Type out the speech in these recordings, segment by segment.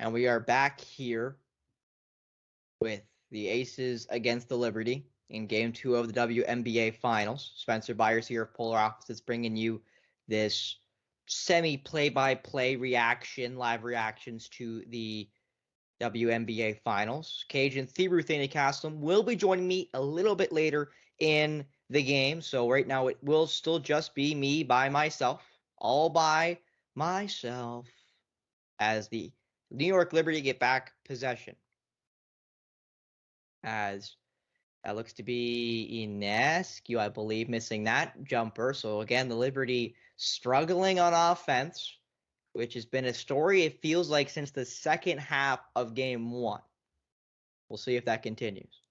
And we are back here with the Aces against the Liberty in Game 2 of the WNBA Finals. Spencer Byers here of Polar Opposites bringing you this semi-play-by-play live reactions to the WNBA Finals. Kajan, the Ruthania Castle will be joining me a little bit later in the game. So right now it will still just be me by myself, all by myself, as the New York Liberty get back possession. As that looks to be Inescu, I believe, missing that jumper. So again, the Liberty struggling on offense, which has been a story, it feels like, since the second half of Game 1. We'll see if that continues.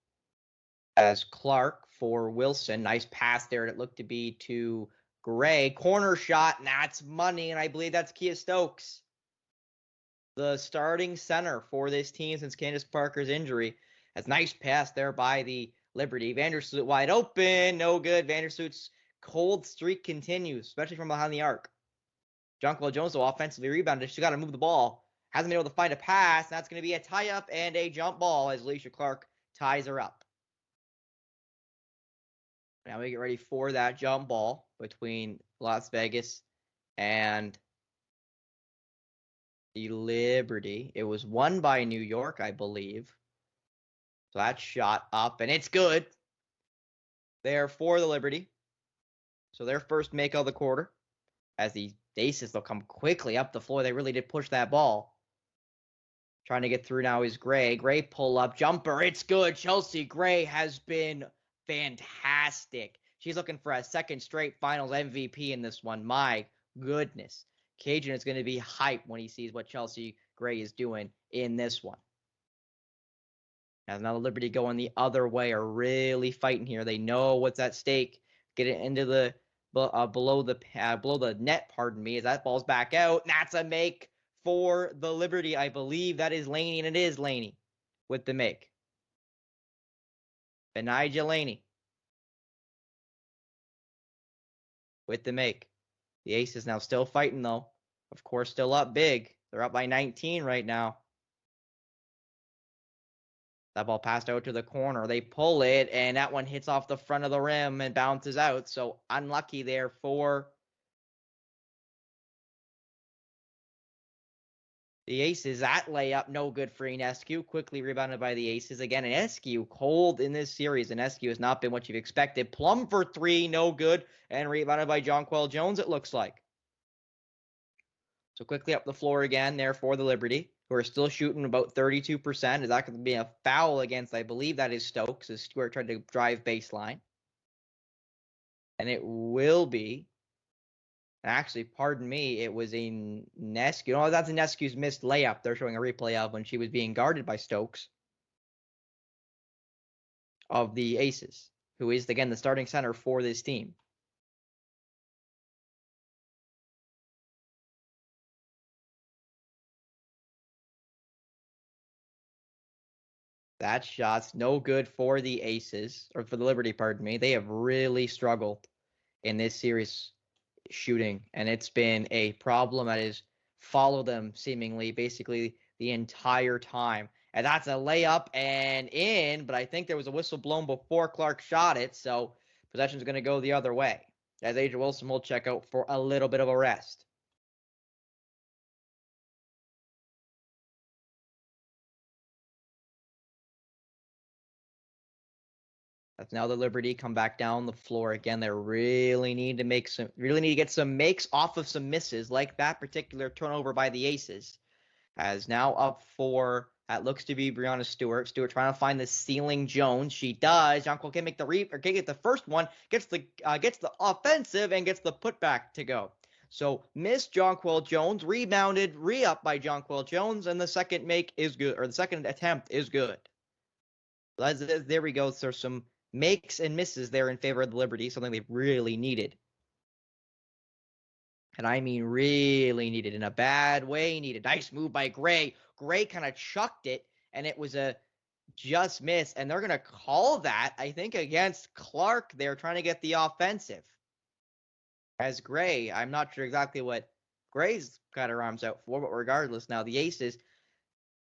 As Clark for Wilson, nice pass there. It looked to be to Gray. Corner shot, and that's money, and I believe that's Kia Stokes, the starting center for this team since Candace Parker's injury. That's nice pass there by the Liberty. Vandersloot wide open. No good. Vandersloot's cold streak continues, especially from behind the arc. Jonquil Jones, though, offensively rebounded. She's got to move the ball. Hasn't been able to find a pass. That's going to be a tie-up and a jump ball as Alicia Clark ties her up. Now we get ready for that jump ball between Las Vegas and the Liberty. It was won by New York, I believe. So that shot up, and it's good. There for the Liberty. So their first make of the quarter. As the Aces, they'll come quickly up the floor. They really did push that ball. Trying to get through now is Gray. Gray pull up jumper. It's good. Chelsea Gray has been fantastic. She's looking for a second straight Finals MVP in this one. My goodness. Kajan is going to be hyped when he sees what Chelsea Gray is doing in this one. As now the Liberty going the other way are really fighting here. They know what's at stake. Get it into the below the net. Pardon me. As that ball's back out. And that's a make for the Liberty. I believe that is Laney, and it is Laney with the make. Benijah Laney with the make. The Aces now still fighting though. Of course, still up big. They're up by 19 right now. That ball passed out to the corner. They pull it, and that one hits off the front of the rim and bounces out. So unlucky there for the Aces. That layup, no good for Inescu. Quickly rebounded by the Aces. Again, Inescu cold in this series. Inescu has not been what you've expected. Plum for three, no good. And rebounded by Jonquil Jones, it looks like. So quickly up the floor again there for the Liberty, who are still shooting about 32%. Is that going to be a foul against, I believe that is Stokes, as Stewart tried to drive baseline. And it will be. Actually, pardon me, it was a Inescu. No, that's Inescu's missed layup. They're showing a replay of when she was being guarded by Stokes of the Aces, who is, again, the starting center for this team. That shot's no good for the Aces, or for the Liberty, pardon me. They have really struggled in this series shooting, and it's been a problem that has followed them seemingly basically the entire time. And that's a layup and in, but I think there was a whistle blown before Clark shot it, so possession's going to go the other way, as Asia Wilson will check out for a little bit of a rest. That's now the Liberty come back down the floor again. They really need to get some makes off of some misses, like that particular turnover by the Aces. As now up for, that looks to be Breonna Stewart. Stewart trying to find the ceiling Jones. She does. Jonquil can make can get the first one, gets the offensive and gets the putback to go. So missed Jonquil Jones, rebounded, re-up by Jonquil Jones, and the second make is good, or the second attempt is good. There we go. So some makes and misses there in favor of the Liberty, something they really needed. And I mean really needed, in a bad way needed. Nice move by Gray. Gray kind of chucked it, and it was a just miss. And they're going to call that, I think, against Clark. They're trying to get the offensive. As Gray, I'm not sure exactly what Gray's got her arms out for, but regardless, now the Aces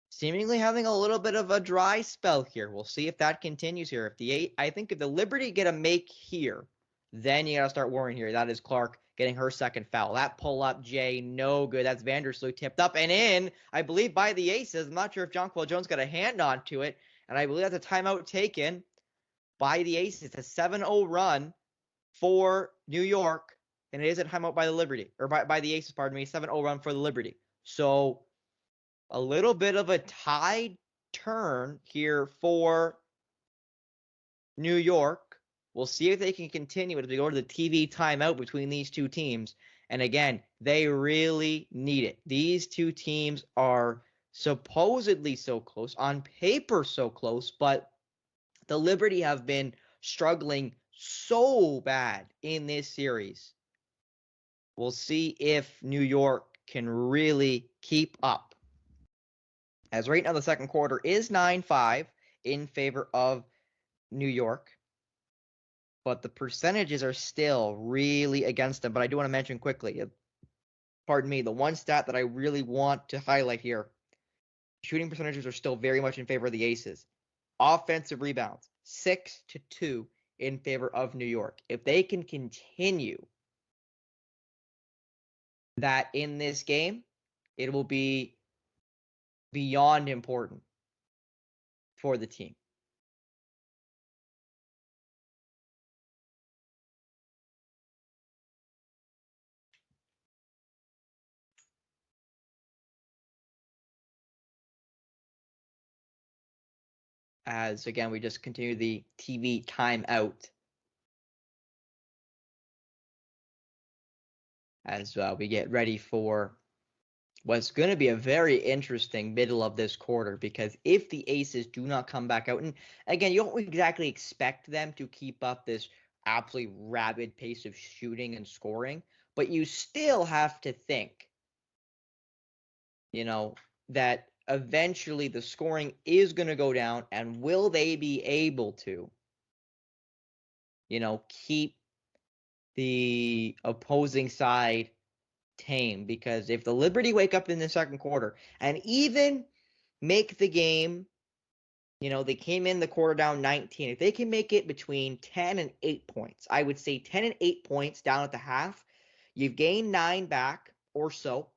seemingly having a little bit of a dry spell here. We'll see if that continues here. I think if the Liberty get a make here, then you gotta start worrying here. That is Clark getting her second foul. That pull up, Jay, no good. That's Vandersloot tipped up and in, I believe, by the Aces. I'm not sure if Jonquil Jones got a hand onto it, and I believe that's a timeout taken by the Aces. It's a 7-0 run for New York, and it is a timeout by the Liberty, or by the Aces, pardon me. 7-0 run for the Liberty. So a little bit of a tide turn here for New York. We'll see if they can continue it as we go to the TV timeout between these two teams. And again, they really need it. These two teams are supposedly so close, on paper so close, but the Liberty have been struggling so bad in this series. We'll see if New York can really keep up. As right now the second quarter is 9-5 in favor of New York, but the percentages are still really against them. But I do want to mention quickly, pardon me, the one stat that I really want to highlight here, shooting percentages are still very much in favor of the Aces. Offensive rebounds, 6-2 in favor of New York. If they can continue that in this game, it will be beyond important for the team. As again, we just continue the TV timeout as we get ready for what's going to be a very interesting middle of this quarter, because if the Aces do not come back out, and again, you don't exactly expect them to keep up this absolutely rabid pace of shooting and scoring, but you still have to think, that eventually the scoring is going to go down, and will they be able to, keep the opposing side tame? Because if the Liberty wake up in the second quarter and even make the game, they came in the quarter down 19. If they can make it between 10 and 8 points, I would say 10 and 8 points down at the half, you've gained 9 back or so,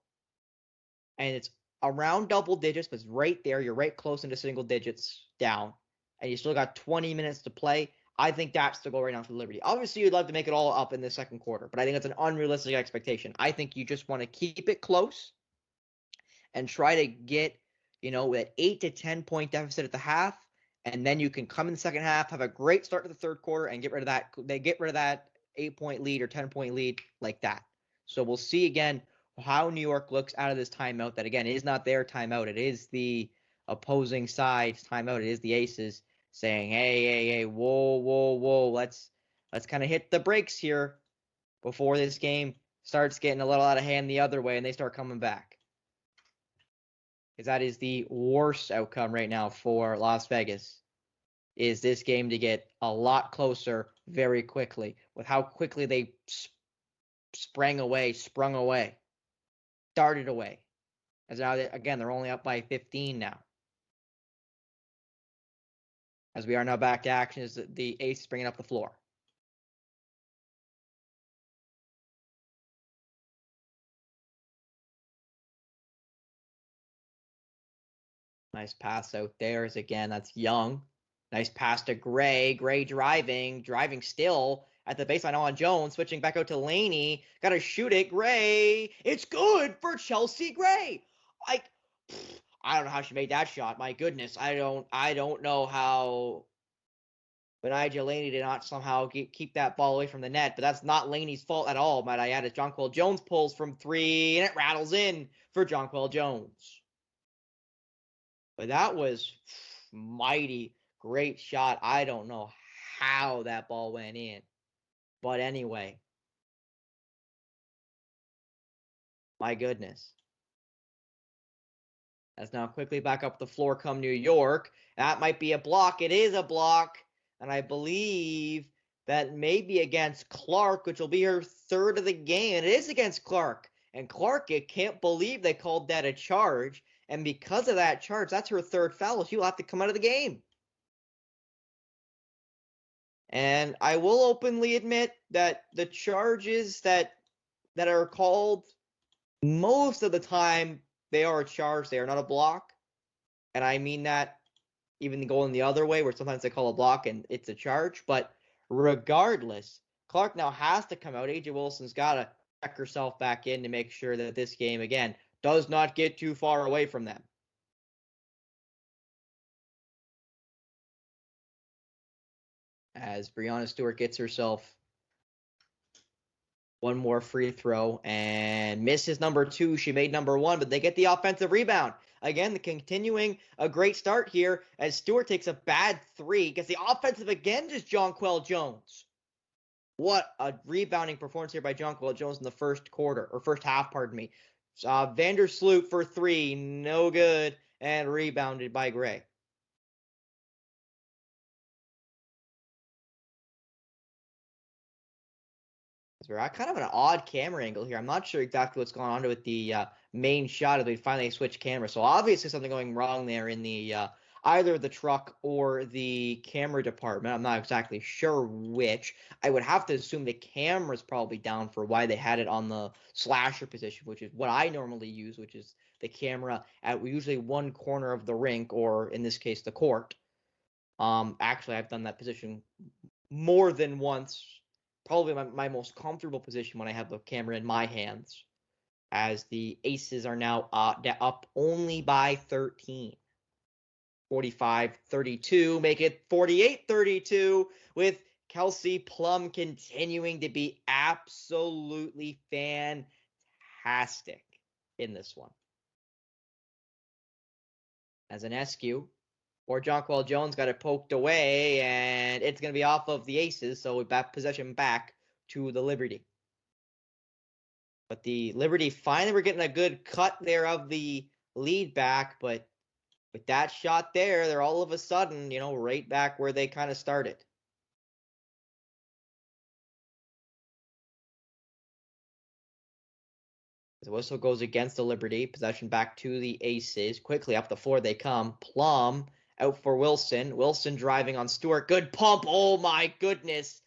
and it's around double digits, but it's right there. You're right close into single digits down, and you still got 20 minutes to play. I think that's the goal right now for Liberty. Obviously, you'd love to make it all up in the second quarter, but I think it's an unrealistic expectation. I think you just want to keep it close and try to get, that 8 to 10 point deficit at the half, and then you can come in the second half, have a great start to the third quarter, and get rid of that. They get rid of that 8-point lead or 10-point lead like that. So we'll see again how New York looks out of this timeout. That again is not their timeout; it is the opposing side's timeout. It is the Aces saying, "Hey, whoa, let's kind of hit the brakes here before this game starts getting a little out of hand the other way, and they start coming back." Because that is the worst outcome right now for Las Vegas, is this game to get a lot closer very quickly, with how quickly they sprung away, darted away. As now, again, they're only up by 15 now. As we are now back to action, is the Ace bringing up the floor. Nice pass out there. Again, that's Young. Nice pass to Gray. Gray driving still at the baseline on Jones. Switching back out to Laney. Got to shoot it. Gray. It's good for Chelsea Gray. I don't know how she made that shot. My goodness. I don't know how Benijah Laney did not somehow keep that ball away from the net, but that's not Laney's fault at all, might I add, as Jonquil Jones pulls from 3, and it rattles in for Jonquil Jones. But that was mighty great shot. I don't know how that ball went in. But anyway. My goodness. As now quickly back up the floor come New York. That might be a block. It is a block. And I believe that may be against Clark, which will be her third of the game. And it is against Clark. And Clark, I can't believe they called that a charge. And because of that charge, that's her third foul. She'll have to come out of the game. And I will openly admit that the charges that are called, most of the time, they are a charge. They are not a block. And I mean that even going the other way, where sometimes they call a block and it's a charge. But regardless, Clark now has to come out. AJ Wilson's got to check herself back in to make sure that this game, again, does not get too far away from them. As Breanna Stewart gets herself one more free throw and misses number 2. She made number 1, but they get the offensive rebound. Again, continuing a great start here as Stewart takes a bad 3. Gets the offensive again, just Jonquel Jones. What a rebounding performance here by Jonquel Jones in the first quarter, or first half, pardon me. Vandersloot for 3, no good, and rebounded by Gray. We're at kind of an odd camera angle here. I'm not sure exactly what's going on with the main shot as we finally switch cameras. So obviously something going wrong there in the either the truck or the camera department. I'm not exactly sure which. I would have to assume the camera's probably down for why they had it on the slasher position, which is what I normally use, which is the camera at usually one corner of the rink, or in this case, the court. Actually, I've done that position more than once. Probably my most comfortable position when I have the camera in my hands, as the Aces are now up only by 13. 45-32, make it 48-32, with Kelsey Plum continuing to be absolutely fantastic in this one. As an SQ, or Jonquel Jones got it poked away, and it's going to be off of the Aces, so we back possession back to the Liberty. But the Liberty finally were getting a good cut there of the lead back, but with that shot there, they're all of a sudden, right back where they kind of started. The whistle goes against the Liberty. Possession back to the Aces. Quickly up the floor they come. Plum out for Wilson. Wilson driving on Stewart. Good pump. Oh my goodness.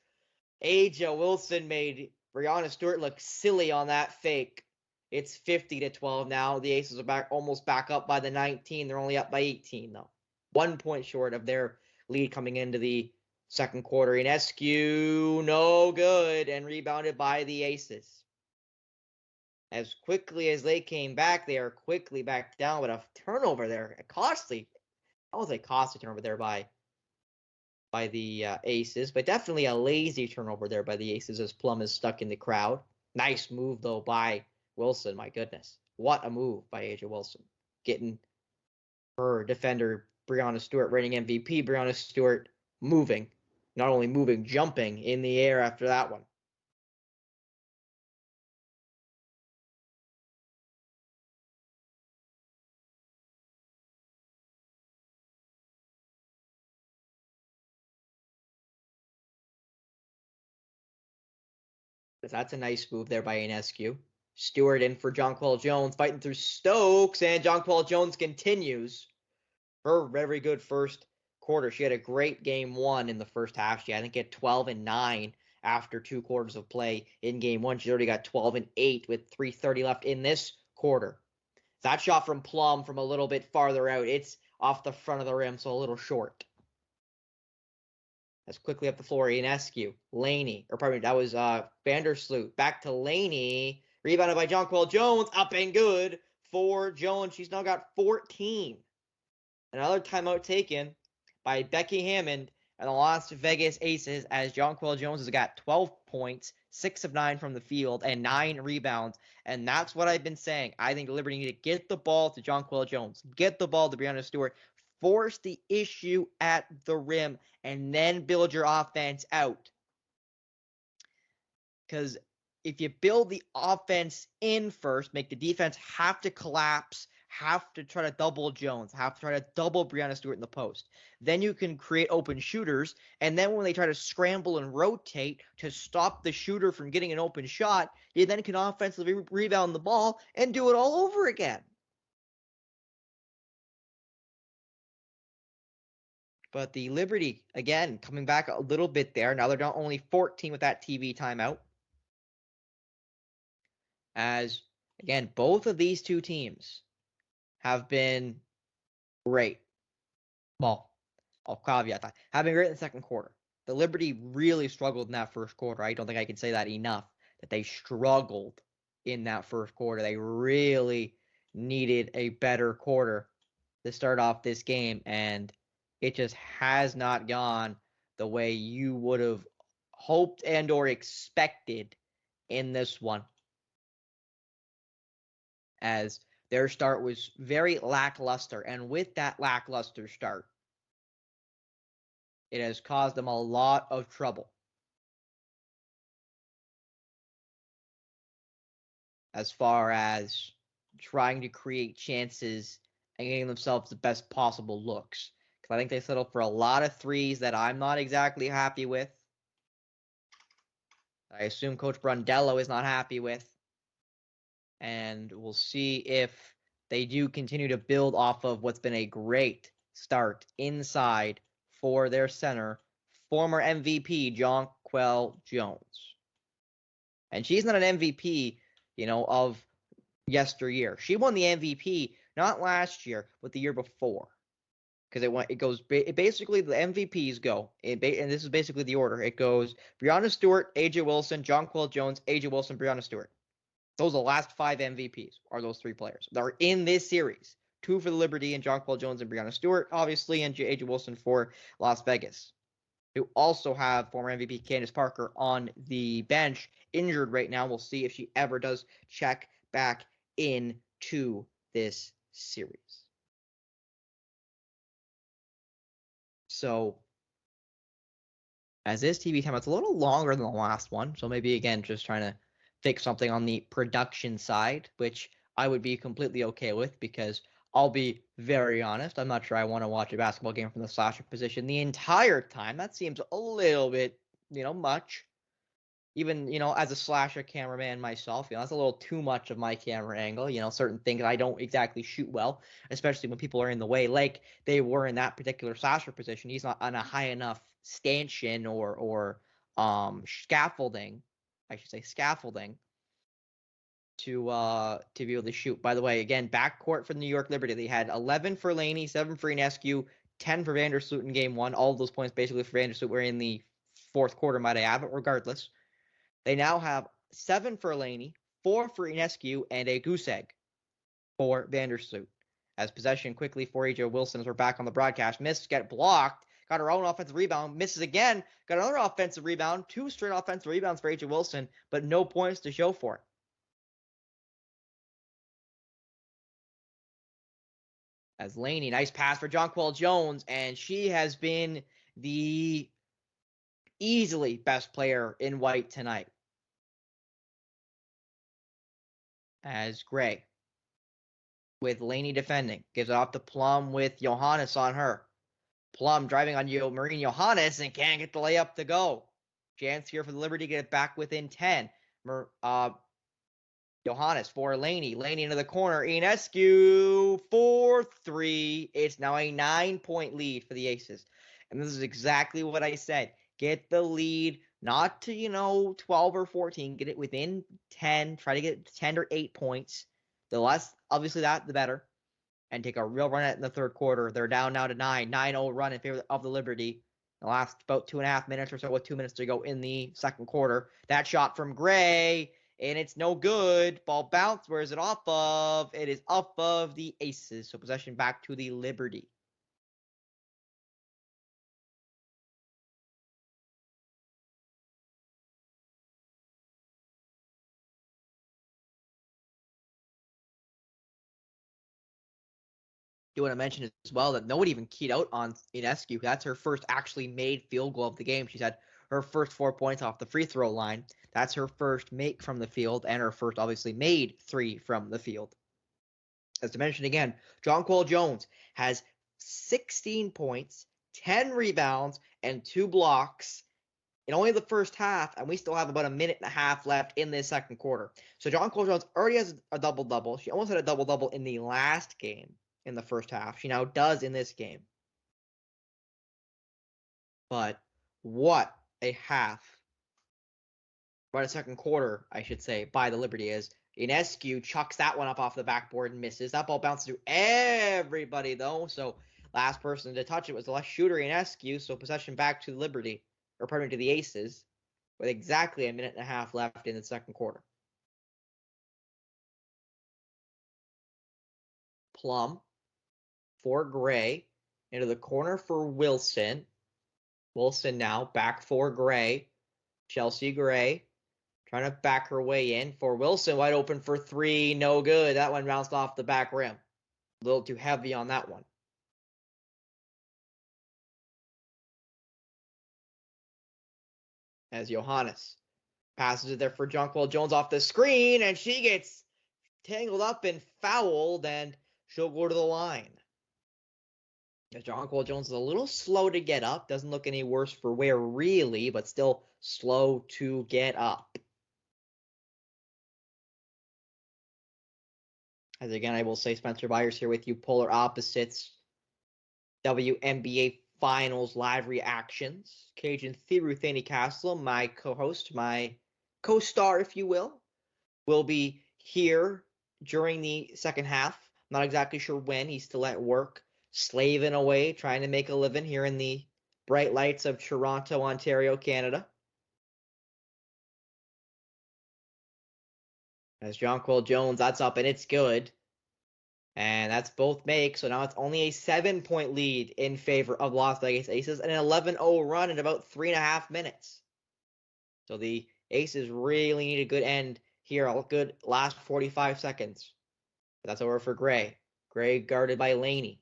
Aja Wilson made Breanna Stewart look silly on that fake. It's 50-12 now. The Aces are almost back up by the 19. They're only up by 18 though. 1 point short of their lead coming into the second quarter. Inescu, no good, and rebounded by the Aces. As quickly as they came back, they are quickly back down with a turnover there. Costly. I won't say costly turnover there by the Aces, but definitely a lazy turnover there by the Aces as Plum is stuck in the crowd. Nice move, though, by Wilson. My goodness. What a move by Aja Wilson. Getting her defender, Breanna Stewart, reigning MVP. Breanna Stewart moving. Not only moving, jumping in the air after that one. That's a nice move there by Inescu. Stewart in for Jonquel Jones, fighting through Stokes, and Jonquel Jones continues her very good first quarter. She had a great game 1 in the first half. She, I think, had 12 and 9 after 2 quarters of play in game 1. She's already got 12 and 8 with 3:30 left in this quarter. That shot from Plum from a little bit farther out. It's off the front of the rim, so a little short. That's quickly up the floor. Inescu, Laney, or pardon me, that was Vandersloot. Back to Laney. Rebounded by Jonquel Jones. Up and good for Jones. She's now got 14. Another timeout taken by Becky Hammond and the Las Vegas Aces, as Jonquel Jones has got 12 points, 6 of 9 from the field, and 9 rebounds. And that's what I've been saying. I think the Liberty need to get the ball to Jonquel Jones, get the ball to Breanna Stewart, force the issue at the rim, and then build your offense out. Because if you build the offense in first, make the defense have to collapse, have to try to double Jones, have to try to double Breanna Stewart in the post, then you can create open shooters. And then when they try to scramble and rotate to stop the shooter from getting an open shot, you then can offensively rebound the ball and do it all over again. But the Liberty, again, coming back a little bit there. Now they're not only 14 with that TV timeout. As, again, both of these two teams have been great. Well, I'll caveat that. Have been great in the second quarter. The Liberty really struggled in that first quarter. I don't think I can say that enough, that they struggled in that first quarter. They really needed a better quarter to start off this game, and it just has not gone the way you would have hoped and or expected in this one, as their start was very lackluster. And with that lackluster start, it has caused them a lot of trouble as far as trying to create chances and getting themselves the best possible looks. Because I think they settled for a lot of threes that I'm not exactly happy with. I assume Coach Brundello is not happy with. And we'll see if they do continue to build off of what's been a great start inside for their center, former MVP Jonquel Jones. And she's not an MVP, of yesteryear. She won the MVP not last year, but the year before. Because basically the MVPs go, and this is basically the order. It goes Breanna Stewart, AJ Wilson, Jonquel Jones, AJ Wilson, Breanna Stewart. Those are the last 5 MVPs, are those 3 players. They're in this series. 2 for the Liberty and Jonquel Jones and Breanna Stewart, obviously, and AJ Wilson for Las Vegas. Who also have former MVP Candace Parker on the bench, injured right now. We'll see if she ever does check back into this series. So, as this TV time, it's a little longer than the last one. So maybe, again, just trying to fix something on the production side, which I would be completely okay with, because I'll be very honest, I'm not sure I want to watch a basketball game from the slasher position the entire time. That seems a little bit, much. Even, as a slasher cameraman myself, that's a little too much of my camera angle. Certain things I don't exactly shoot well, especially when people are in the way, like they were in that particular slasher position. He's not on a high enough stanchion or scaffolding, I should say scaffolding, to be able to shoot. By the way, again, backcourt for the New York Liberty. They had 11 for Laney, 7 for Ionescu, 10 for Vandersloot in game 1. All of those points basically for Vandersloot were in the fourth quarter, might I add, but regardless. They now have 7 for Laney, 4 for Ionescu, and a goose egg for Vandersloot. As possession quickly for AJ Wilson, as we're back on the broadcast. Missed, get blocked, got her own offensive rebound, misses again, got another offensive rebound, 2 straight offensive rebounds for AJ Wilson, but no points to show for it. As Laney, nice pass for Jonquel Jones, and she has been the easily best player in white tonight. As Gray, with Laney defending, gives it off to Plum with Johannes on her. Plum driving on Marine Johannes and can't get the layup to go. Chance here for the Liberty to get it back within 10. Johannes for Laney. Laney into the corner. Ionescu for 3. It's now a 9-point lead for the Aces. And this is exactly what I said. Get the lead, not to, 12 or 14. Get it within 10. Try to get 10 or 8 points. The less, obviously, that, the better. And take a real run at it in the third quarter. They're down now to 9. 9-0 run in favor of the Liberty. The last about 2.5 minutes or so, with 2 minutes to go in the second quarter. That shot from Gray, and it's no good. Ball bounce. Where is it off of? It is off of the Aces. So possession back to the Liberty. Do want to mention as well that nobody even keyed out on Ionescu. That's her first actually made field goal of the game. She's had her first 4 points off the free throw line. That's her first make from the field, and her first, obviously, made 3 from the field. As to mention again, Jonquel Jones has 16 points, 10 rebounds, and 2 blocks in only the first half, and we still have about a minute and a half left in this second quarter. So Jonquel Jones already has a double-double. She almost had a double-double in the last game in the first half. She now does in this game. But what a half. What a second quarter, I should say, by the Liberty is. Ionescu chucks that one up off the backboard and misses. That ball bounces to everybody, though. So last person to touch it was the left shooter, Ionescu. So possession back to Liberty, or pardon me, to the Aces, with exactly a minute and a half left in the second quarter. Plum for Gray into the corner for Wilson. Wilson now back for Gray. Chelsea Gray trying to back her way in for Wilson, wide open for three, no good. That one bounced off the back rim. A little too heavy on that one. As Johannes passes it there for Jonquil Jones off the screen, and she gets tangled up and fouled, and she'll go to the line. As Jonquil Jones is a little slow to get up. Doesn't look any worse for wear, really, but still slow to get up. As again, I will say Spencer Byers here with you, Polar Opposites, WNBA Finals live reactions. Kajan Thiru Castle, my co-host, my co-star, if you will be here during the second half. I'm not exactly sure when. He's still at work, slaving away, trying to make a living here in the bright lights of Toronto, Ontario, Canada. As Jonquil Jones, that's up and it's good. And that's both make. So now it's only a 7-point lead in favor of Las Vegas Aces and an 11-0 run in about 3.5 minutes. So the Aces really need a good end here. A good last 45 seconds. But that's over for Gray. Gray guarded by Laney.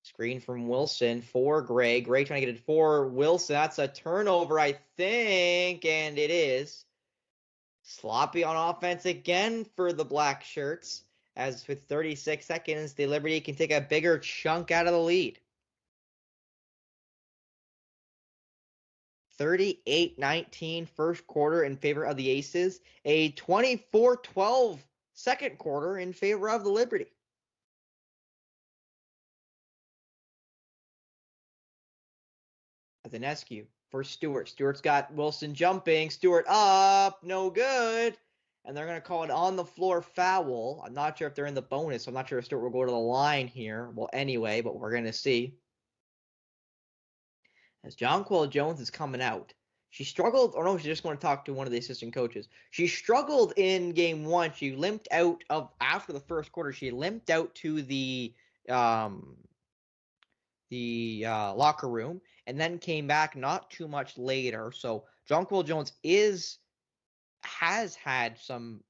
Screen from Wilson for Gray. Gray trying to get it for Wilson. That's a turnover, I think. And it is. Sloppy on offense again for the Black Shirts, as with 36 seconds, the Liberty can take a bigger chunk out of the lead. 38-19 first quarter in favor of the Aces, a 24-12 second quarter in favor of the Liberty. Ionescu for Stewart. Stewart's got Wilson jumping. Stewart up, no good. And they're going to call it on the floor foul. I'm not sure if they're in the bonus. So I'm not sure if Stewart will go to the line here. Well, anyway, but we're going to see. As Jonquil Jones is coming out. She struggled, or no, she just want to talk to one of the assistant coaches. She struggled in game one. She limped out of, after the first quarter, she limped out to the locker room and then came back not too much later. So Jonquil Jones has had some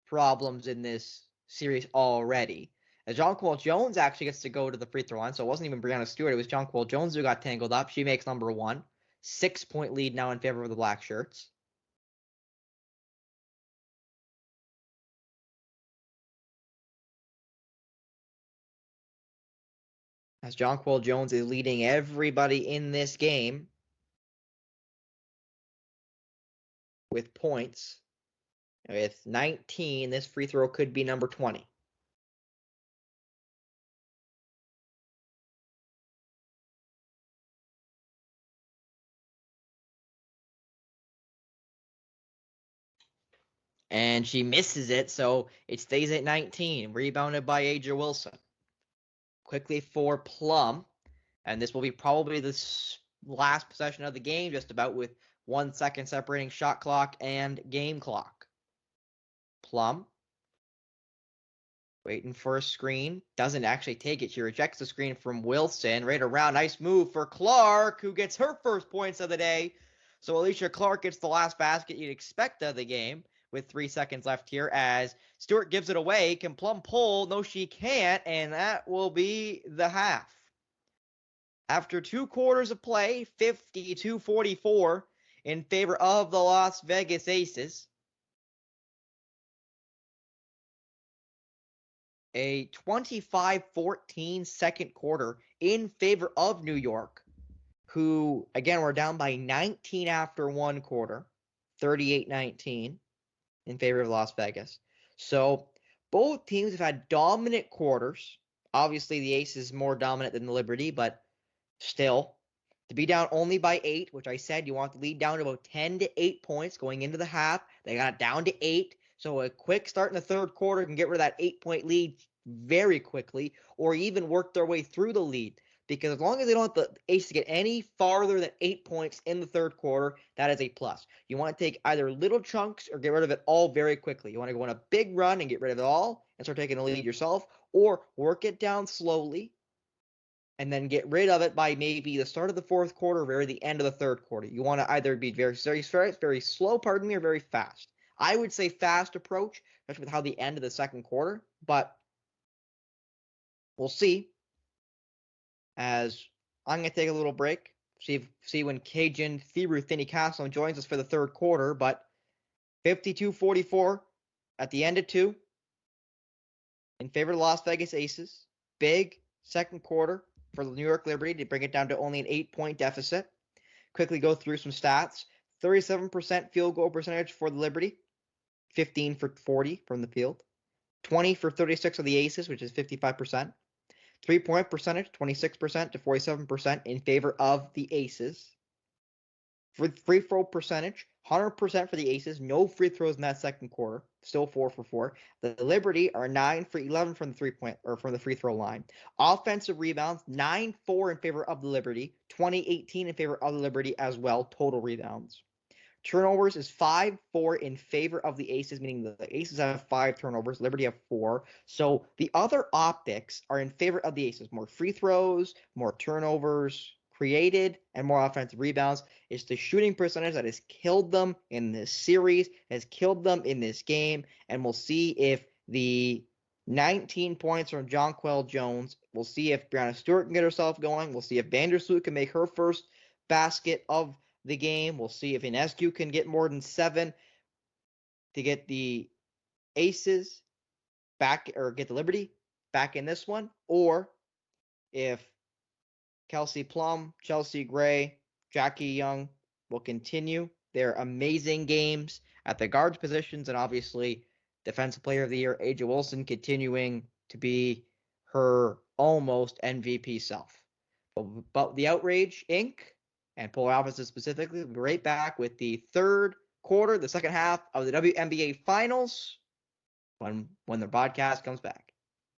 problems in this series already. As Jonquil Jones actually gets to go to the free throw line, so it wasn't even Brianna Stewart, it was Jonquil Jones who got tangled up. She makes number one. 6-point lead now in favor of the Black Shirts. As Jonquil Jones is leading everybody in this game with points. With 19, this free throw could be number 20. And she misses it, so it stays at 19. Rebounded by Aja Wilson. Quickly for Plum. And this will be probably the last possession of the game, just about, with 1 second separating shot clock and game clock. Plum. Waiting for a screen. Doesn't actually take it. She rejects the screen from Wilson. Right around. Nice move for Clark, who gets her first points of the day. So Alicia Clark gets the last basket you'd expect of the game with 3 seconds left here as Stewart gives it away. Can Plum pull? No, she can't. And that will be the half. After 2 quarters of play, 52-44 in favor of the Las Vegas Aces. A 25-14 second quarter in favor of New York, who, again, were down by 19 after 1 quarter, 38-19 in favor of Las Vegas. So both teams have had dominant quarters Obviously, the Ace is more dominant than the Liberty, but still, to be down only by 8, which I said you want the lead down to about 10 to 8 points going into the half. They got it down to 8. So a quick start in the third quarter can get rid of that 8-point lead very quickly, or even work their way through the lead. Because as long as they don't let the Ace get any farther than 8 points in the third quarter, that is a plus. You want to take either little chunks or get rid of it all very quickly. You want to go on a big run and get rid of it all and start taking the lead yourself, or work it down slowly and then get rid of it by maybe the start of the fourth quarter or the end of the third quarter. You want to either be very slow, or very fast. I would say fast approach, especially with how the end of the second quarter, but we'll see. As I'm going to take a little break, see when Kajan Thiru Thinny Castle joins us for the third quarter, but 52-44 at the end of 2 in favor of the Las Vegas Aces. Big second quarter for the New York Liberty to bring it down to only an 8-point deficit. Quickly go through some stats. 37% field goal percentage for the Liberty, 15 for 40 from the field, 20 for 36 of the Aces, which is 55%. 3-point percentage, 26% to 47% in favor of the Aces. For free throw percentage, 100% for the Aces. No free throws in that second quarter. Still 4 for 4. The Liberty are 9 for 11 from the 3-point or from the free throw line. Offensive rebounds, 9-4 in favor of the Liberty. 20-18 in favor of the Liberty as well. Total rebounds. Turnovers is 5-4 in favor of the Aces, meaning the Aces have 5 turnovers, Liberty have 4. So the other optics are in favor of the Aces. More free throws, more turnovers created, and more offensive rebounds. It's the shooting percentage that has killed them in this series, has killed them in this game, and we'll see if the 19 points from Jonquel Jones, we'll see if Brianna Stewart can get herself going, we'll see if Vandersloot can make her first basket of the game. We'll see if Inescu can get more than 7 to get the Aces back, or get the Liberty back in this one, or if Kelsey Plum, Chelsea Gray, Jackie Young will continue their amazing games at the guards positions, and obviously Defensive Player of the Year, A'ja Wilson, continuing to be her almost MVP self. But the Outrage Inc. and Polar Opposites specifically will be right back with the third quarter, the second half of the WNBA Finals when the broadcast comes back.